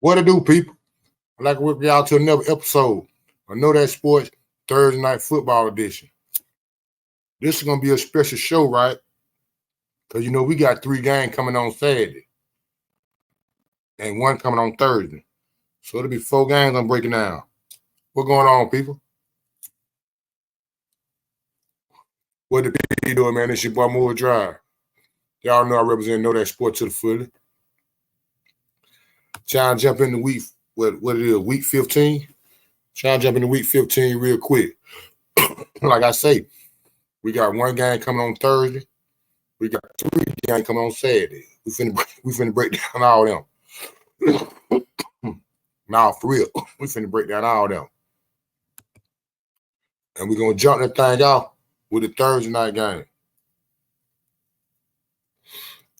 What to do, people? I'd like to welcome y'all to another episode of Know That Sports Thursday Night Football Edition. This is going to be a special show, right? Because, we got 3 games coming on Saturday and 1 coming on Thursday. So it'll be 4 games I'm breaking down. What's going on, people? What the people doing, man? It's your boy Moore Drive. Y'all know I represent Know That Sports to the fully. Trying to jump into week, what it is, week 15? Trying to jump into week 15 real quick. Like I say, we got 1 game coming on Thursday. We got 3 games coming on Saturday. We finna break down all them. Nah, for real. We finna break down all them. And we're going to jump that thing off with the Thursday night game.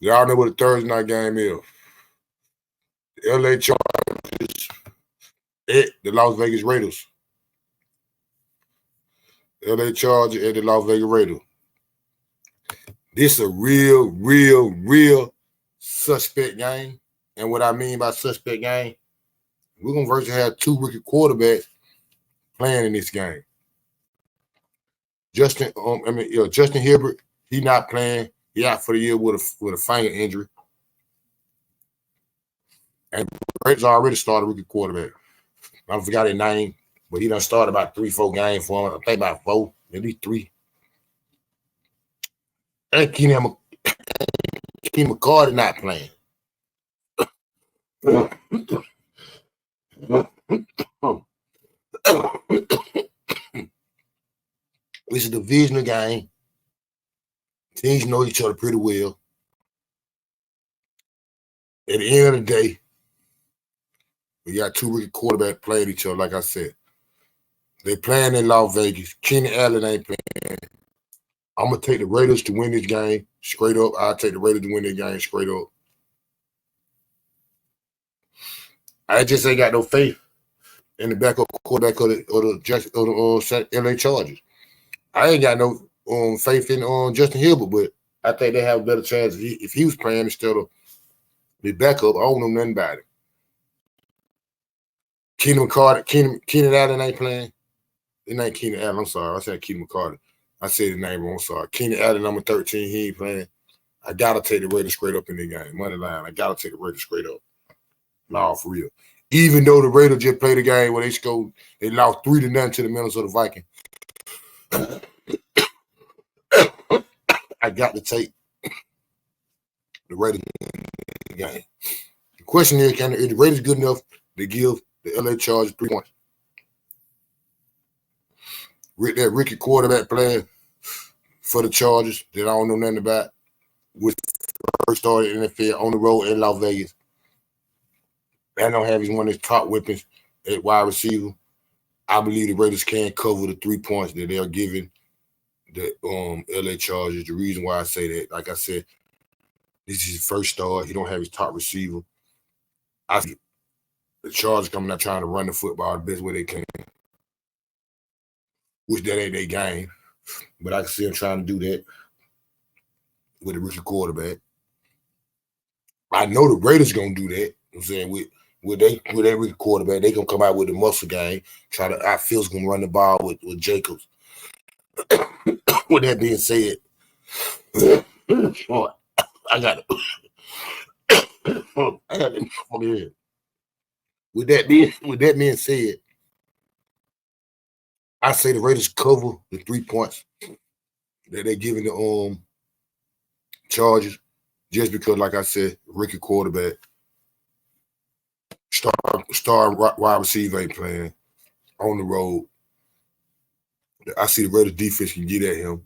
Y'all know what the Thursday night game is. The LA Chargers at the Las Vegas Raiders. LA Chargers at the Las Vegas Raiders. This is a real suspect game. And what I mean by suspect game, we're going to virtually have 2 rookie quarterbacks playing in this game. Justin Herbert, he not playing. He out for the year with a finger injury. And Raiders already started rookie quarterback. I forgot his name, but he done started about 3-4 games for him. I think about 4, maybe 3. And Keenan McCarthy not playing. It's a divisional game. Teams know each other pretty well. At the end of the day, we got 2 rookie quarterbacks playing each other, like I said. They playing in Las Vegas. Keenan Allen ain't playing. I'm going to take the Raiders to win this game straight up. I'll take the Raiders to win this game straight up. I just ain't got no faith in the backup quarterback of the LA Chargers. I ain't got no faith in Justin Herbert, but I think they have a better chance if he was playing instead of the backup. I don't know nothing about it. Keenan Allen ain't playing. It ain't Keenan Allen. I'm sorry. I said Keenan McCarthy. I said his name wrong. I'm sorry. Keenan Allen, number 13, he ain't playing. I got to take the Raiders straight up in the game. Money line. I got to take the Raiders straight up. No, for real. Even though the Raiders just played a game where they lost 3-0 to the Minnesota Vikings. I got to take the Raiders in the game. The question is, is the Raiders good enough to give the LA Chargers 3 points? With that rookie quarterback playing for the Chargers that I don't know nothing about, which first started in the NFL on the road in Las Vegas. I don't have one of his top weapons at wide receiver. I believe the Raiders can cover the 3 points that they're giving the LA Chargers. The reason why I say that, like I said, this is his first start. He don't have his top receiver. I see the Chargers coming out trying to run the football the best way they can, which that ain't their game. But I can see them trying to do that with a rookie quarterback. I know the Raiders going to do that. I'm saying with that rookie quarterback, they going to come out with the muscle game, I feel going to run the ball with Jacobs. With that being said, I got it. With that being said, I say the Raiders cover the 3 points that they're giving the Chargers, just because, like I said, rookie quarterback, star wide receiver ain't playing on the road. I see the Raiders defense can get at him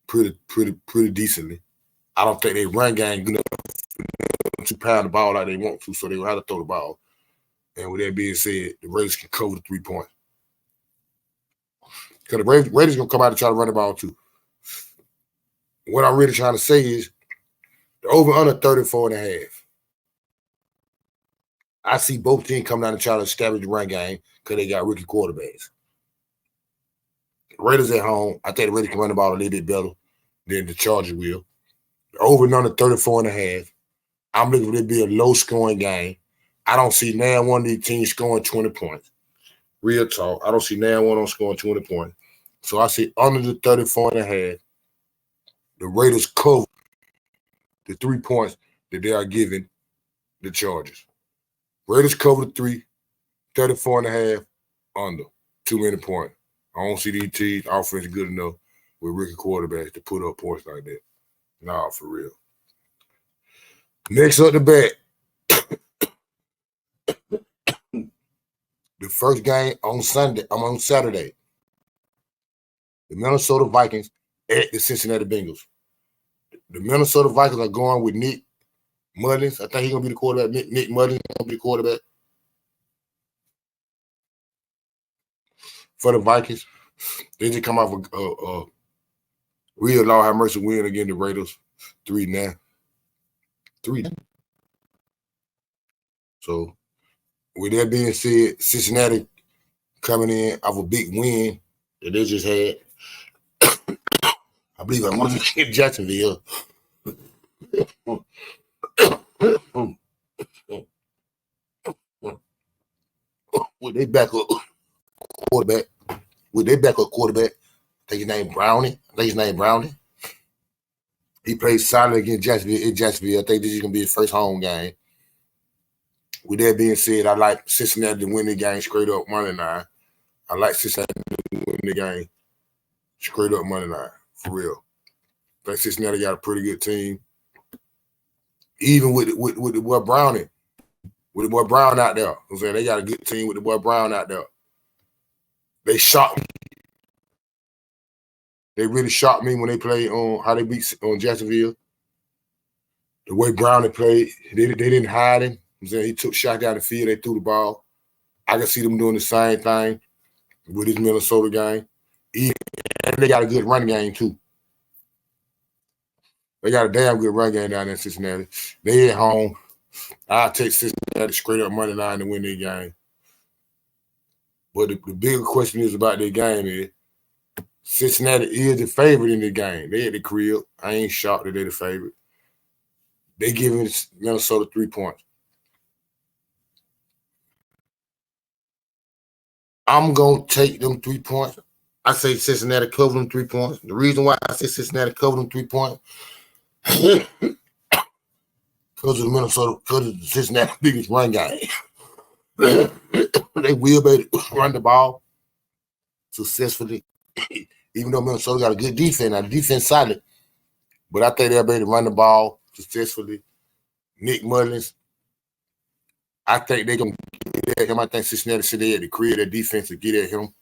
pretty decently. I don't think they run game good enough to pound the ball like they want to, so they will have to throw the ball. And with that being said, the Raiders can cover the 3 points. Because the Raiders going to come out and try to run the ball too. What I'm really trying to say is the over-under 34.5. I see both teams coming out and try to establish the run game because they got rookie quarterbacks. The Raiders at home, I think the Raiders can run the ball a little bit better than the Chargers will. The over-under 34.5. I'm looking for it to be a low-scoring game. I don't see now one of these teams scoring 20 points. Real talk. I don't see now one on scoring 20 points. So I see under the 34.5, the Raiders cover the 3 points that they are giving the Chargers. Raiders cover the 34.5 under. Too many points. I don't see these teams offense good enough with rookie quarterbacks to put up points like that. Nah, for real. Next up the bet. The first game on Saturday. The Minnesota Vikings at the Cincinnati Bengals. The Minnesota Vikings are going with Nick Mullins. I think he's gonna be the quarterback. Nick Mullins is gonna be the quarterback for the Vikings. They just come off a real Lord have mercy win against the Raiders. 3-9. So with that being said, Cincinnati coming in off a big win that they just had. I believe I want to get Jacksonville. With their backup quarterback. I think his name Brownie. He played solid against Jacksonville. I think this is going to be his first home game. With that being said, I like Cincinnati to win the game straight up money line. I like Cincinnati to win the game straight up money line, for real. I think Cincinnati got a pretty good team. Even with the boy Brownie. With the boy Brown out there. I'm saying they got a good team with the boy Brown out there. They shocked me. They really shocked me when they played on how they beat on Jacksonville. The way Brownie played, they didn't hide him. I'm saying he took shots down the field, they threw the ball. I can see them doing the same thing with this Minnesota game. And they got a good running game too. They got a damn good run game down there in Cincinnati. They at home. I'll take Cincinnati straight up money line to win their game. But the bigger question is about their game is Cincinnati is the favorite in the game. They at the crib. I ain't shocked that they're the favorite. They giving Minnesota 3 points. I'm going to take them 3 points. I say Cincinnati cover them 3 points. The reason why I say Cincinnati cover them 3 points because of the Cincinnati biggest run game. They will be able to run the ball successfully. Even though Minnesota got a good defense, now the defense solid. But I think they'll be able to run the ball successfully. Nick Mullins, I think they're going to get at him. I think Cincinnati should at the crib their defense to get at him.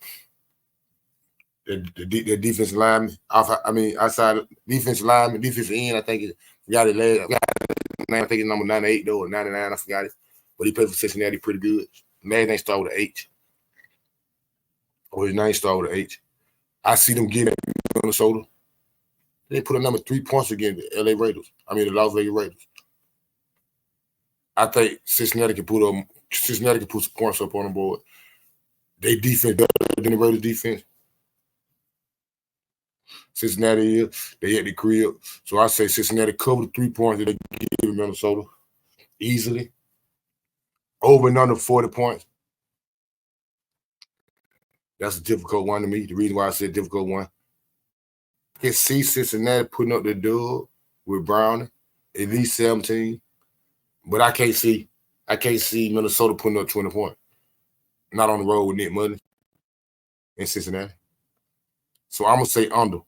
The defensive lineman, outside defensive lineman, defensive end, I think it got it last. I think it's number 98 though, or 99, I forgot it. But he played for Cincinnati pretty good. Last name start with an H. Or his name start with an H. I see them getting at Minnesota. They put a number 3 points against the the Las Vegas Raiders. I think Cincinnati can put some points up on the board. They defense better than the Raiders defense. Cincinnati is. They at the crib. So I say Cincinnati cover the 3 points that they give Minnesota easily. Over and under 40 points. That's a difficult one to me. The reason why I said difficult one. I can see Cincinnati putting up the dub with Browning, at least 17. But I can't see Minnesota putting up 20 points. Not on the road with Nick Mullins in Cincinnati. So I'm gonna say under.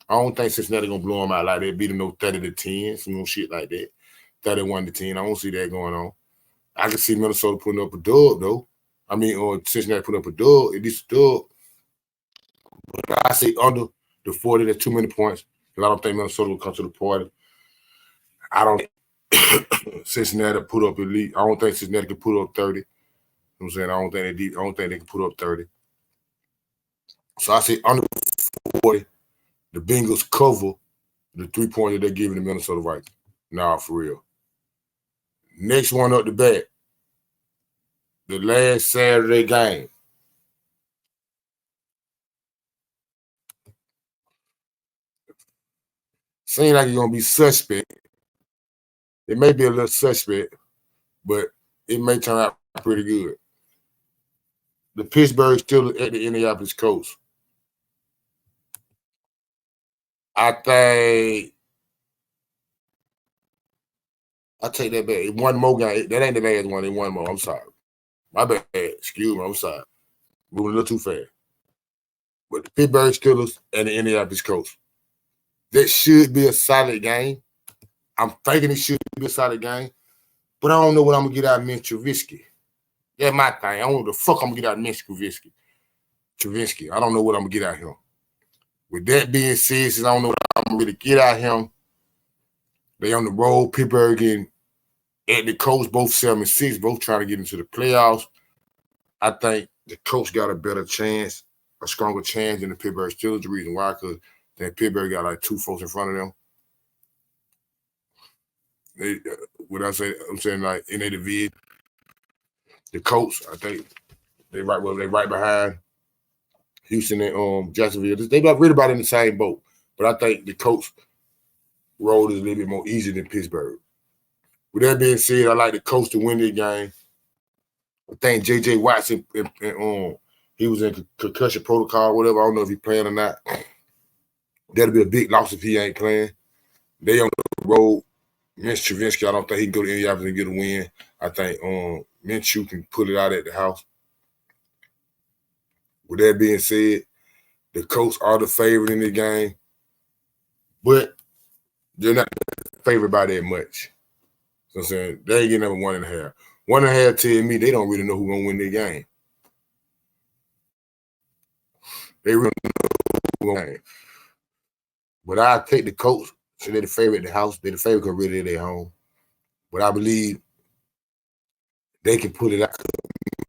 I don't think Cincinnati gonna blow them out like that, beat them no 30-10, some no shit like that. 31-10. I don't see that going on. I can see Minnesota putting up a dub though. Or Cincinnati putting up a dub, at least a dub. But I say under the 40, that's too many points. Because I don't think Minnesota will come to the party. I don't think Cincinnati put up at least. I don't think Cincinnati can put up 30. You know what I'm saying? I don't think they can put up 30. So I say under 40, the Bengals cover the 3 points that they're giving the Minnesota Vikings. Nah, for real. Next one up the bat. The last Saturday game. Seems like it's gonna be suspect. It may be a little suspect, but it may turn out pretty good. The Pittsburgh Steelers at the Indianapolis Colts. I think I take that back. One more game. That ain't the last one. It one more. I'm sorry. My bad. Excuse me. I'm sorry. Moving a little too fast. But the Pittsburgh Steelers and the Indianapolis Colts. That should be a solid game. I'm thinking it should be a solid game. But I don't know what I'm going to get out of Mitch Trubisky. That's my thing. I don't know what the fuck I'm going to get out of Mitch Trubisky. I don't know what I'm going to get out of him. With that being said, since I don't know what I'm going to get out of him, they on the road, Pittsburgh and at the Colts, both 7-6, both trying to get into the playoffs. I think the Colts got a better chance, a stronger chance than the Pittsburgh Steelers. The reason why, because that Pittsburgh got like 2 folks in front of them. I'm saying like in their division, the Colts, I think they right behind Houston and Jacksonville. They got really about in the same boat, but I think the Colts road is a little bit more easy than Pittsburgh. With that being said, I like the Colts to win this game. I think J.J. Watson, he was in concussion protocol or whatever. I don't know if he's playing or not. That'll be a big loss if he ain't playing. They on the road. Mitch Trubisky, I don't think he can go to Indianapolis and get a win. I think Minshew can put it out at the house. With that being said, the Colts are the favorite in the game, but they're not favored by that much. So I'm saying they ain't getting number 1.5. 1.5 tell me they don't really know who's gonna win the game. They really know who's gonna win. But I take the Colts, so they're the favorite at the house. They're the favorite because really they're home. But I believe they can put it out.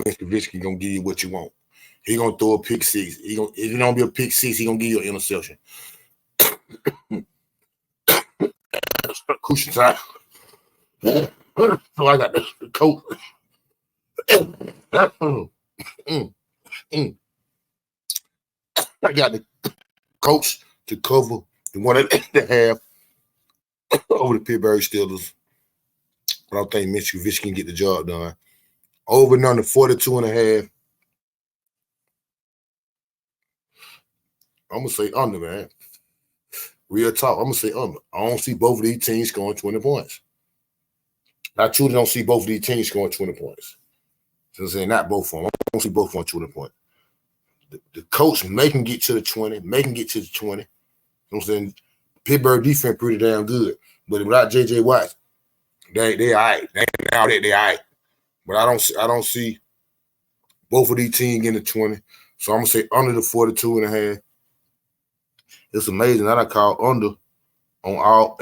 Mr. Trubisky gonna give you what you want. He gonna throw a pick six. If it don't be a pick six, he gonna give you an interception. Crucial time. So I got the Colts. I got the Colts to cover the 1.5 over the Pittsburgh Steelers. I don't think Mitch Trubisky can get the job done. Over and under 42.5. I'm gonna say under, man. Real talk. I'm gonna say under. I don't see both of these teams scoring 20 points. I truly don't see both of these teams scoring 20 points. So I'm saying not both of them. I don't see both on 20 points. The Colts may can get to the 20, may can get to the 20. You know what I'm saying? Pittsburgh defense pretty damn good. But without J.J. Watt, they all right. They all right. But I don't see both of these teams getting the 20. So I'm gonna say under the 42.5. It's amazing that I call under on all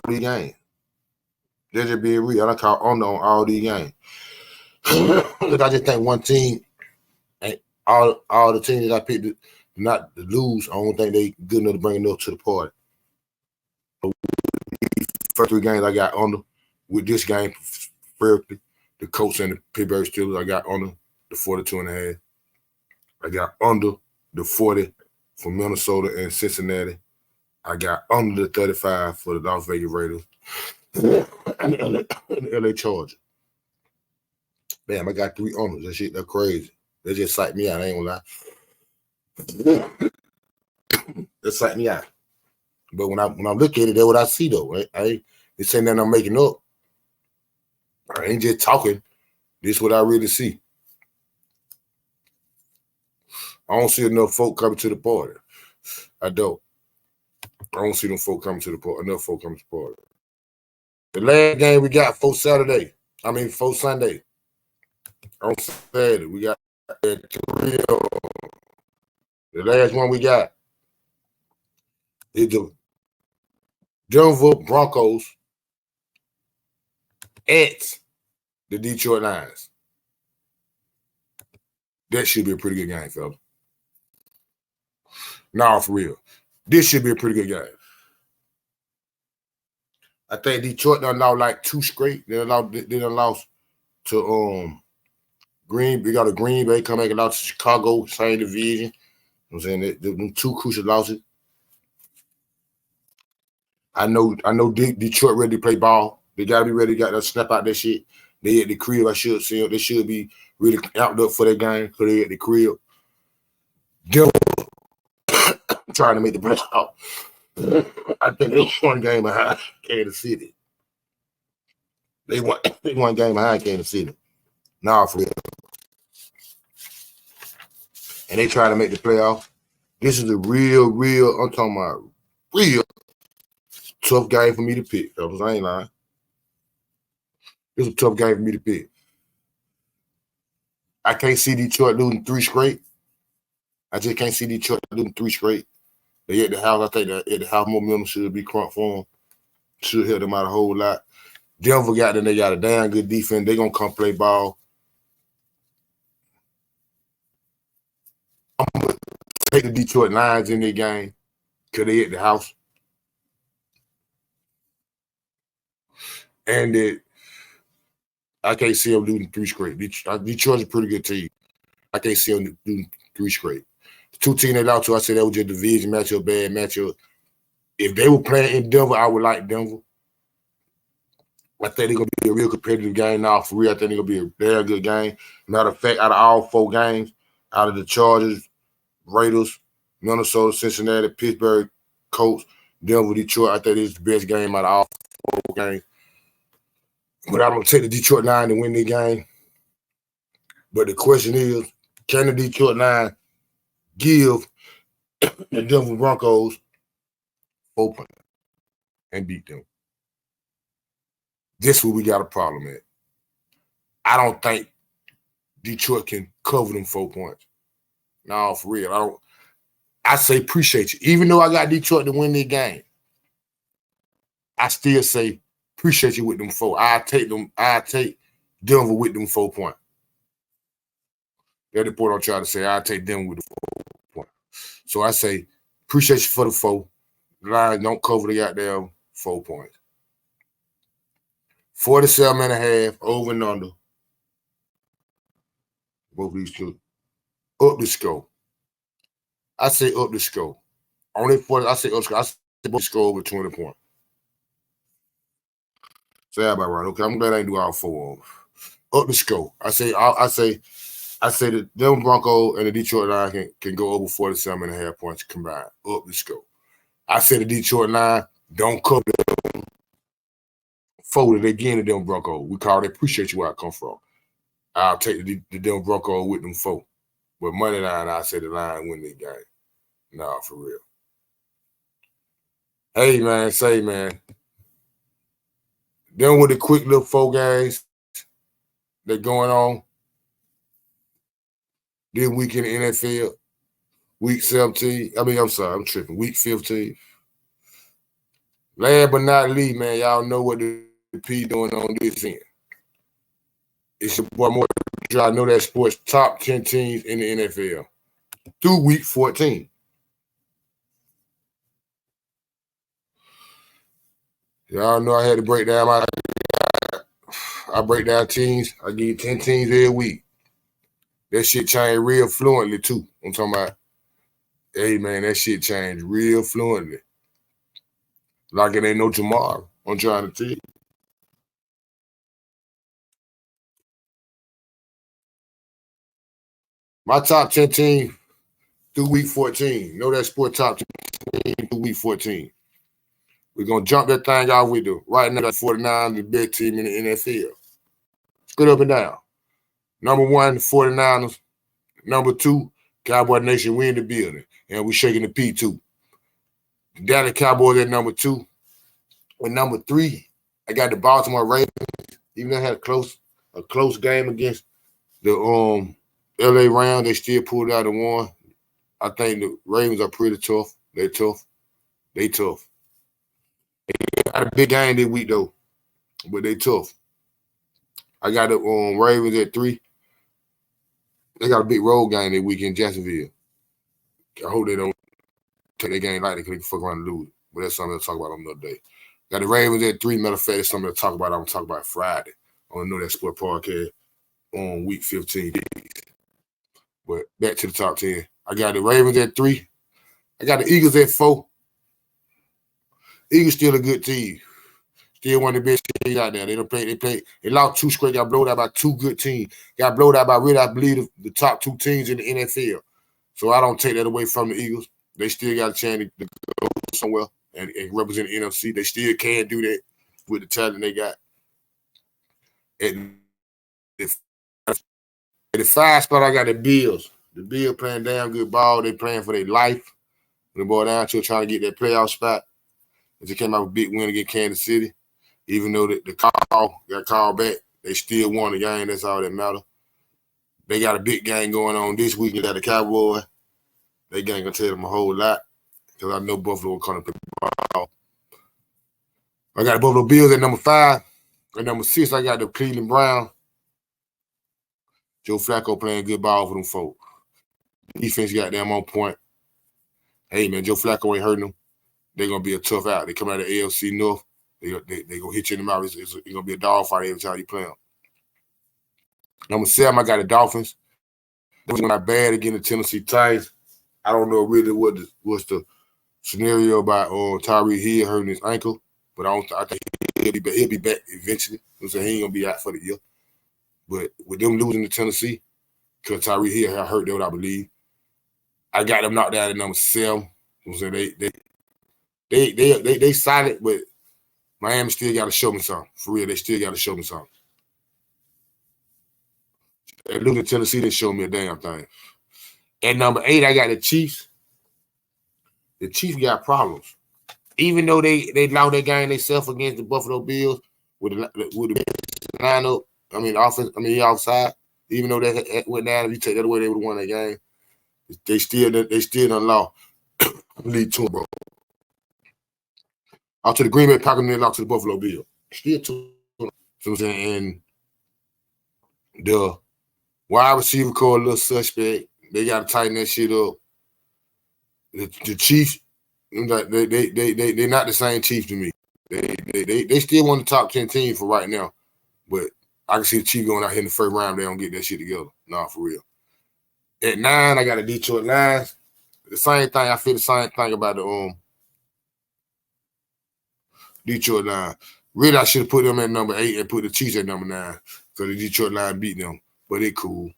these games. They're just being real. I call under on all these games. Look, I just think one team and all the teams that I picked not to lose. I don't think they good enough to bring it up to the party. But these first 3 games I got under. With this game, perfectly, the Colts and the Pittsburgh Steelers, I got under the 42.5. I got under the 40 for Minnesota and Cincinnati. I got under the 35 for the Las Vegas Raiders and the LA Chargers. Damn, I got 3 unders. That shit, that's crazy. They just psyched me out. I ain't gonna lie. That psyched me out. But when I look at it, that's what I see though. Right? It's saying that I'm making up. I ain't just talking. This is what I really see. I don't see enough folk coming to the party. I don't. I don't see them folk coming to the party. Enough folk coming to the party. The last game we got for Sunday. On Saturday, we got the last one we got is the Denver Broncos at the Detroit Lions. That should be a pretty good game, fella. Nah, for real. This should be a pretty good game. I think Detroit done lost like 2 straight. They done lost to Green. We got a Green Bay come back and lost to Chicago, same division. You know what I'm saying? Them 2 crucial losses. I know Detroit ready to play ball. They gotta be ready to snap out that shit. They at the crib. I should see them. They should be really amped up for that game because they at the crib. Denver trying to make the playoff. I think they one game behind Kansas City. They one game behind Kansas City. Nah, for real. And they trying to make the playoff. This is a real, I'm talking about real tough game for me to pick. Fellas, I ain't lying. It's a tough game for me to pick. I can't see Detroit losing 3 straight. I just can't see Detroit losing 3 straight. They at the house. I think that at the house momentum should be crunk for them. Should help them out a whole lot. Denver got them. They got a damn good defense. They gonna come play ball. I'm gonna take the Detroit Lions in their game because they at the house. And I can't see them losing 3 straight. Detroit's a pretty good team. I can't see them losing 3 straight. The 2 teams they lost to, I said that was just a division matchup, bad matchup. If they were playing in Denver, I would like Denver. I think they're going to be a real competitive game now. For real, I think they're going to be a very good game. Matter of fact, out of all 4 games, out of the Chargers, Raiders, Minnesota, Cincinnati, Pittsburgh, Colts, Denver, Detroit, I think this is the best game out of all 4 games. But I'm going to take the Detroit Lions to win the game. But the question is, can the Detroit Lions give the Denver Broncos 4 points and beat them? This is where we got a problem at. I don't think Detroit can cover them 4 points. No, for real. I say appreciate you. Even though I got Detroit to win the game, I still say appreciate you with them 4. I take Denver with them 4 points. That's the point I'm trying to say. I take them with the 4 points. So I say appreciate you for the 4. The Lions don't cover the goddamn 4 points. 47.5 over and under. Both these two. Up the score. I say up the score. Only 40. I say up the score. I say both score over 20 points. Say that about right. Okay, I'm glad I didn't do all 4 of them. Up the score. I say the Denver Broncos and the Detroit Lions can go over 47.5 points combined. Up the score. I say the Detroit Lions don't cover them 4 that they getting the Denver Broncos. We call it appreciate you where I come from. I'll take the Denver Broncos with them 4. But money line, I say the Lions win the game. Nah, for real. Hey, man, then with the quick little 4 games that going on this week in the NFL, week 17. I'm tripping. Week 15. Last but not least, man, y'all know what the P doing on this end. It's your boy more I know that sports top 10 teams in the NFL through week 14. Y'all know I had to break down I break down teams. I give you 10 teams every week. That shit changed real fluently too. I'm talking about, hey man, that shit changed real fluently. Like it ain't no tomorrow. I'm trying to tell you. My top 10 team through week 14. Know that sport top 10 through week 14. We're going to jump that thing out with the right now, 49, the best team in the NFL. Straight up and down. Number 1, 49ers. Number 2, Cowboy Nation, we in the building. And we shaking the P too. The Dallas Cowboys at number 2. And number 3, I got the Baltimore Ravens. Even though they had a close game against the LA Rams, they still pulled out and won. I think the Ravens are pretty tough. They tough. They got a big game this week though, but they tough. I got the Ravens at 3. They got a big road game this week in Jacksonville. I hope they don't take their game lightly because they can fuck around and lose it. But that's something to talk about on another day. Got the Ravens at 3. Matter of fact, it's something to talk about. I'm going to talk about Friday on the Know That Sport podcast on week 15. But back to the top 10. I got the Ravens at 3. I got the Eagles at 4. Eagles still a good team. Still one of the best teams out there. They lost 2 straight, got blown out by 2 good teams. Got blown out by really, I believe, the top 2 teams in the NFL. So I don't take that away from the Eagles. They still got a chance to go somewhere and represent the NFC. They still can do that with the talent they got. At the 5 spot, I got the Bills. The Bills playing damn good ball. They playing for their life. The boy down to trying to get that playoff spot. They came out with a big win against Kansas City. Even though the call got called back, they still won the game. That's all that matters. They got a big game going on this weekend at the Cowboys. They ain't gonna tell them a whole lot because I know Buffalo will come to play ball. I got the Buffalo Bills at number 5. At number 6, I got the Cleveland Browns. Joe Flacco playing good ball for them folks. Defense got them on point. Hey, man, Joe Flacco ain't hurting them. They're going to be a tough out. They come out of the AFC North. They going to hit you in the mouth. It's going to be a dogfight every time you play them. Number 7, I got the Dolphins. They was not bad against the Tennessee Titans. I don't know really what's the scenario about Tyreek Hill hurting his ankle, but I think he'll be back eventually. I'm saying he ain't going to be out for the year. But with them losing to Tennessee, because Tyreek Hill had hurt them, I believe, I got them knocked out at number 7. I'm saying they solid, but Miami still got to show me something. For real, they still got to show me something. And losing to Tennessee didn't show me a damn thing. At number 8, I got the Chiefs. The Chiefs got problems. Even though they lost their game themselves against the Buffalo Bills with the lineup, offense, outside. Even though they went down, if you take that away, they would have won that game. They still done lost. Lead 2, bro. Out to the Green Bay Packers and then out to the Buffalo Bills. Still 2. You know what I'm saying? And the wide receiver called a little suspect. They got to tighten that shit up. The Chiefs, they're not the same Chiefs to me. They still want the top 10 team for right now. But I can see the Chiefs going out here in the first round. They don't get that shit together. Nah, for real. At 9, I got the Detroit Lions. The same thing. I feel the same thing about the Detroit Lions. Really, I should have put them at number 8 and put the Chiefs at number 9. So the Detroit Lions beat them. But they cool.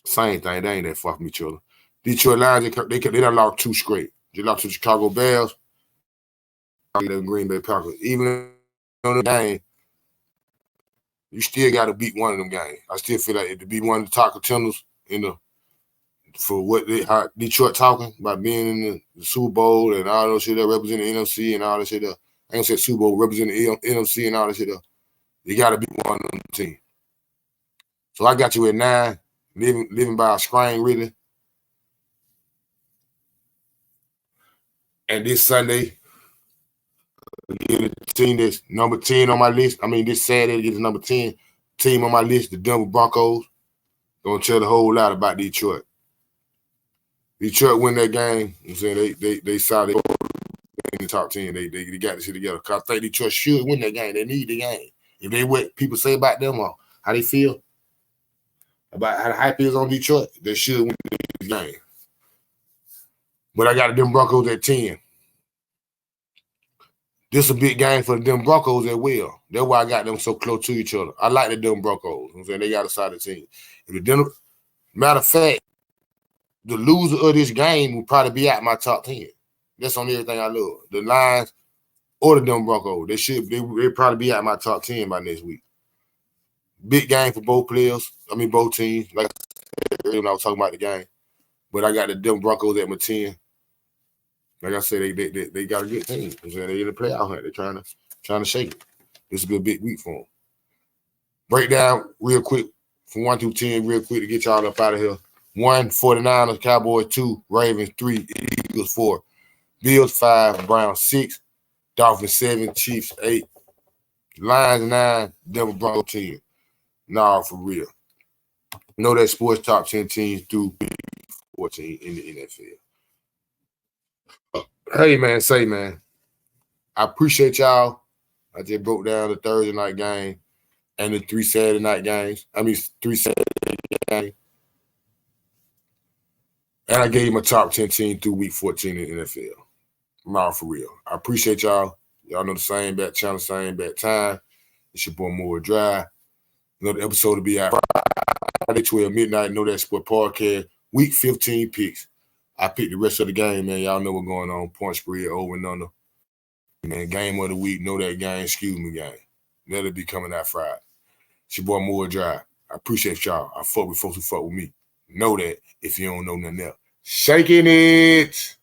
Same thing. They ain't that far from each other. Detroit Lions, they done lost 2 straight. They lost to the Chicago Bears. The Green Bay Packers. Even on the game, you still got to beat one of them games. I still feel like to be one of the top contenders how Detroit talking about being in the Super Bowl and all those shit that represent the NFC and all that shit. I ain't said Super Bowl represent the NFC and all that shit. You got to beat one of them teams. So I got you at 9, living by a screen really. And this Sunday, the team that's number 10 on my list. This Saturday, get the number 10 team on my list, the Denver Broncos. Gonna tell a whole lot about Detroit. Detroit win that game. I'm saying they saw they in the top 10. They got this shit together. Cause I think Detroit should win that game. They need the game. If they what people say about them or how they feel about how the hype is on Detroit, they should win the game. But I got them Broncos at 10. This is a big game for the Denver Broncos as well. That's why I got them so close to each other. I like the Denver Broncos. I'm saying they got a solid team. Matter of fact, the loser of this game will probably be out my top 10. That's on everything I love. The Lions or the Denver Broncos. They'll probably be out my top 10 by next week. Big game for both players. Both teams. Like I said earlier when I was talking about the game. But I got the Denver Broncos at my 10. Like I said, they got a good team. They in the playoff hunt. They're trying to shake it. This will be a big week for them. Breakdown real quick from 1 through 10, real quick to get y'all up out of here. 1, 49ers, Cowboys 2, Ravens 3, Eagles 4, Bills 5, Browns 6, Dolphins 7, Chiefs 8, Lions 9, Denver Broncos 10. Nah, for real. Knowdatsports top 10 teams through 14 in the NFL. Hey, man, I appreciate y'all. I just broke down the Thursday night game and the 3 Saturday night games. 3 Saturday games. And I gave you my top 10 team through week 14 in the NFL. Nah, for real. I appreciate y'all. Y'all know the same bat channel, same bat time. It's your boy Moore Drive. Another episode will be out Friday, 12 midnight. Know That Sport podcast. Week 15 picks. I picked the rest of the game, man. Y'all know what's going on. Point spread, over and under. Man, game of the week. Know that game. Excuse me, game. That'll be coming out Friday. It's your boy Moore Drive. I appreciate y'all. I fuck with folks who fuck with me. Know that if you don't know nothing else. Shaking it.